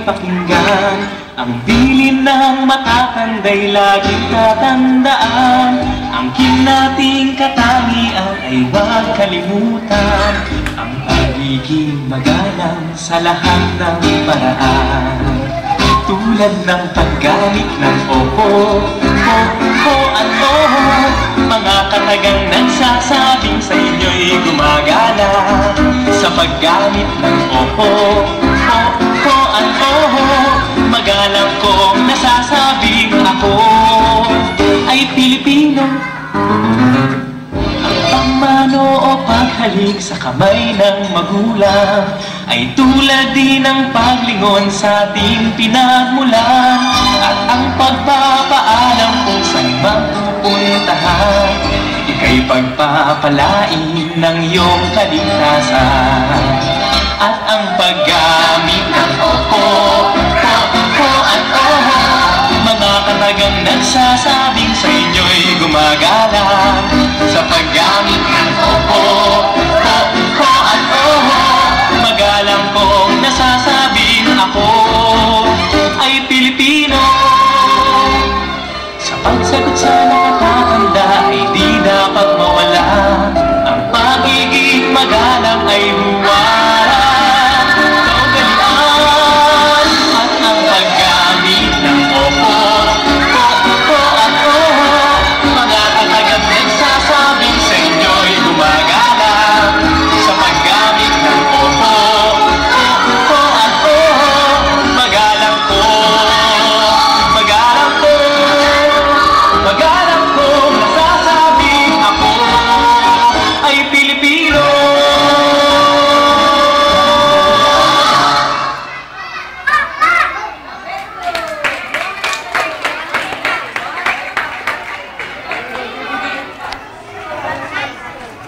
pakinggan. Ang bilin ng matatanday laging tatandaan. Ang kinating katangian ay huwag kalimutan. Ang pagiging magalang sa lahat ng paraan. Tulad ng paggamit ng opo, ho at oho. Mga katagang nagsasabing sa inyo'y gumagala. Sa paggamit ng opo, ho at oho. Magalang kong nasasabing ako ay Pilipino. Ang pagmano o paghalik sa kamay ng magulang ay tulad din ng paglingon sa ating pinagmulan. At ang pagpapaalam kung saan mang pupuntahan, ika'y pagpapalain ng iyong kaligtasan. At ang paggamit ng opo, ho at oho, mga katagang nagsasabing sa inyo'y gumagala. Sa paggamit